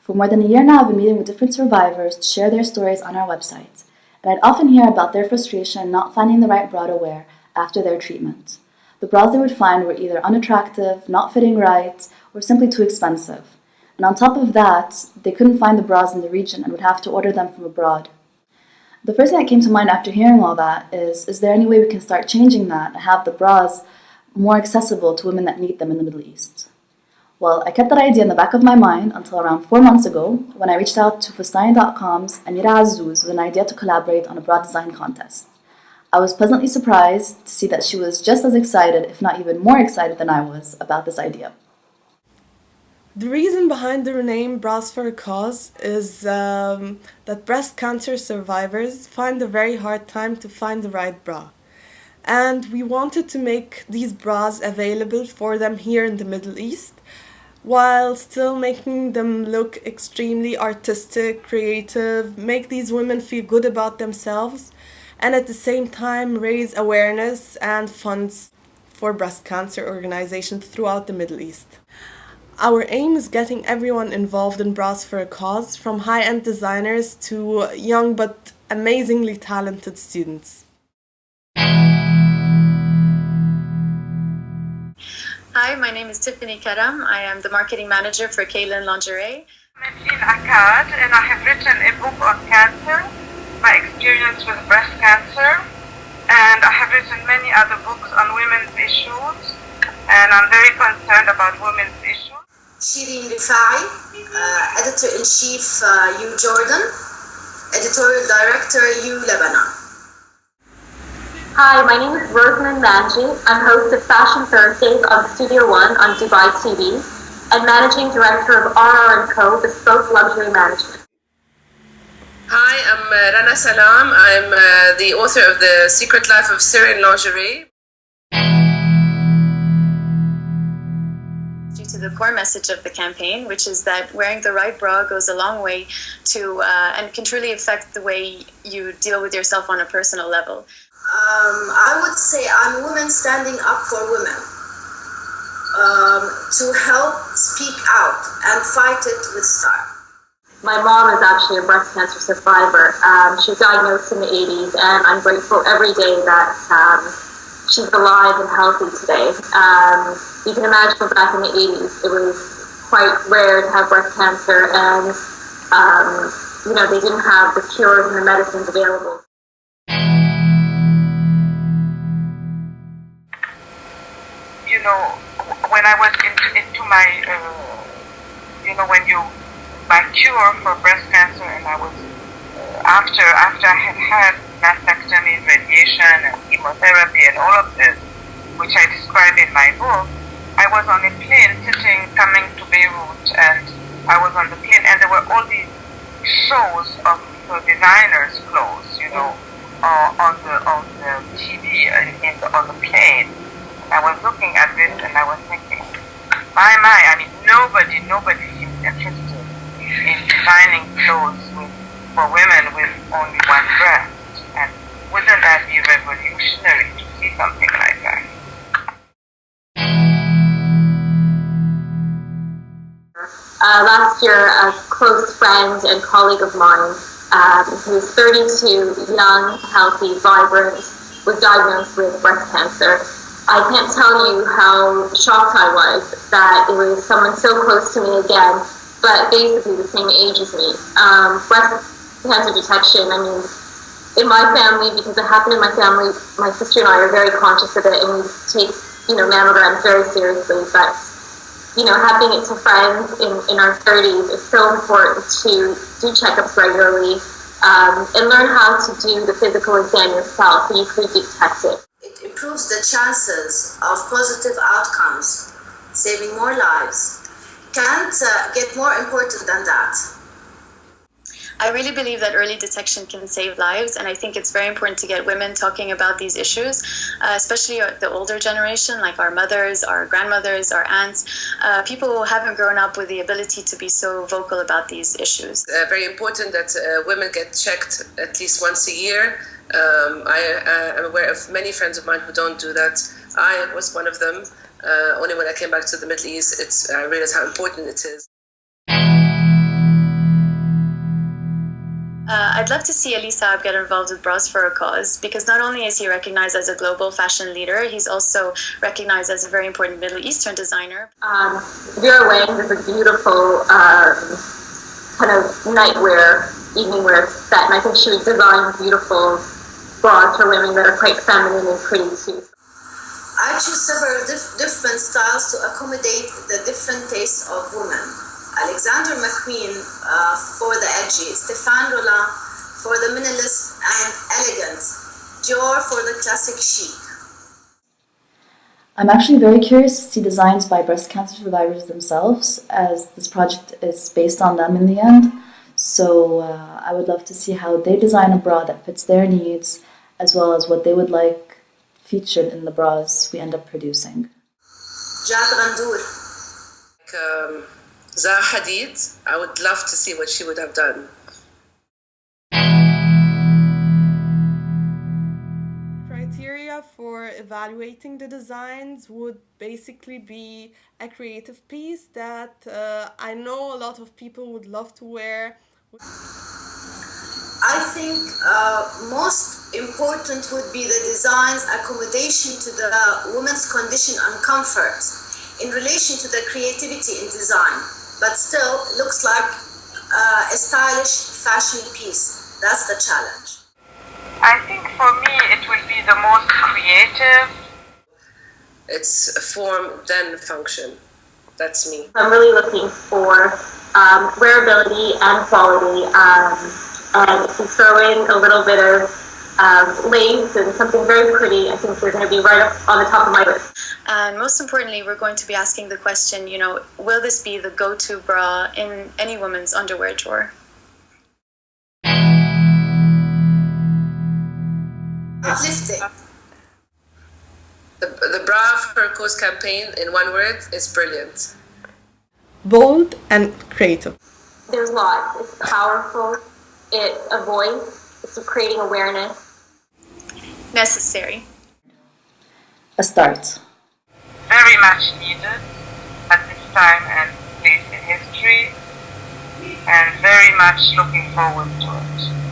For more than a year now, I've been meeting with different survivors to share their stories on our website, and I'd often hear about their frustration not finding the right bra to wear after their treatment. The bras they would find were either unattractive, not fitting right, or simply too expensive. And on top of that, they couldn't find the bras in the region and would have to order them from abroad. The first thing that came to mind after hearing all that is there any way we can start changing that and have the bras more accessible to women that need them in the Middle East? Well, I kept that idea in the back of my mind until around 4 months ago when I reached out to Fustani.com's Amira Azzouz with an idea to collaborate on a bra design contest. I was pleasantly surprised to see that she was just as excited, if not even more excited than I was, about this idea. The reason behind the name Bras for a Cause is that breast cancer survivors find a very hard time to find the right bra. And we wanted to make these bras available for them here in the Middle East, while still making them look extremely artistic, creative, make these women feel good about themselves, and at the same time raise awareness and funds for breast cancer organizations throughout the Middle East. Our aim is getting everyone involved in Bras for a Cause, from high-end designers to young but amazingly talented students. Hi, my name is Tiffany Karam. I am the marketing manager for Kaylin Lingerie. I'm Nadine Akkad, and I have written a book on cancer, my experience with breast cancer, and I have written many other books on women's issues, and I'm very concerned about women's issues. Shireen Rifai, Editor-in-Chief U Jordan, Editorial Director U Lebanon. Hi, my name is Rosamund Manji. I'm host of Fashion Thursdays on Studio One on Dubai TV and Managing Director of RR & Co. Bespoke Luxury Management. Hi, I'm Rana Salam. I'm the author of The Secret Life of Syrian Lingerie. Due to the core message of the campaign, which is that wearing the right bra goes a long way to and can truly affect the way you deal with yourself on a personal level. I would say I'm a woman standing up for women, to help speak out and fight it with style. My mom is actually a breast cancer survivor. She was diagnosed in the 80s, and I'm grateful every day that she's alive and healthy today. You can imagine back in the 80s, it was quite rare to have breast cancer, and they didn't have the cures and the medicines available. When I was into my, my cure for breast cancer, and I was, after I had mastectomy, radiation, and chemotherapy, and all of this, which I describe in my book, I was on a plane coming to Beirut, and I was on the plane, and there were all these shows of designers' clothes, on the TV on the plane. I was looking at this and I was thinking, nobody seems interested in designing clothes for women with only one breast. And wouldn't that be revolutionary to see something like that? Last year, a close friend and colleague of mine, who was 32, young, healthy, vibrant, was diagnosed with breast cancer. I can't tell you how shocked I was that it was someone so close to me again, but basically the same age as me. Breast cancer detection, in my family, because it happened in my family, my sister and I are very conscious of it, and we take, mammograms very seriously, but, having it to friends in our 30s is so important to do checkups regularly, and learn how to do the physical exam yourself so you can detect it. It improves the chances of positive outcomes, saving more lives. Can't get more important than that. I really believe that early detection can save lives, and I think it's very important to get women talking about these issues, especially the older generation, like our mothers, our grandmothers, our aunts, people who haven't grown up with the ability to be so vocal about these issues. Very important that women get checked at least once a year. I am aware of many friends of mine who don't do that. I was one of them. Only when I came back to the Middle East, I realized how important it is. I'd love to see Ali Saab get involved with Bras for a Cause, because not only is he recognized as a global fashion leader, he's also recognized as a very important Middle Eastern designer. Vera Wang is a beautiful kind of nightwear, evening wear set, and I think she would design beautiful bras for women that are quite feminine and pretty too. I choose several different styles to accommodate the different tastes of women. Alexander McQueen for the edgy, Stéphane Rollin for the minimalist and elegant, Dior for the classic chic. I'm actually very curious to see designs by breast cancer survivors themselves, as this project is based on them in the end. So I would love to see how they design a bra that fits their needs, as well as what they would like featured in the bras we end up producing. Jad Randour. Zaha Hadid, I would love to see what she would have done. Criteria for evaluating the designs would basically be a creative piece that I know a lot of people would love to wear. I think most important would be the design's accommodation to the woman's condition and comfort in relation to the creativity in design, but still looks like a stylish fashion piece. That's the challenge. I think for me it will be the most creative. It's a form, then function. That's me. I'm really looking for wearability and quality, and if you throw in a little bit of lace and something very pretty, I think we're going to be right up on the top of my list. And most importantly, we're going to be asking the question, will this be the go-to bra in any woman's underwear drawer? Uplifting. The Bra for a Cause campaign, in one word, is brilliant. Bold and creative. There's lots. It's powerful. It's a voice. It's creating awareness. Necessary. A start. Very much needed at this time and place in history, and very much looking forward to it.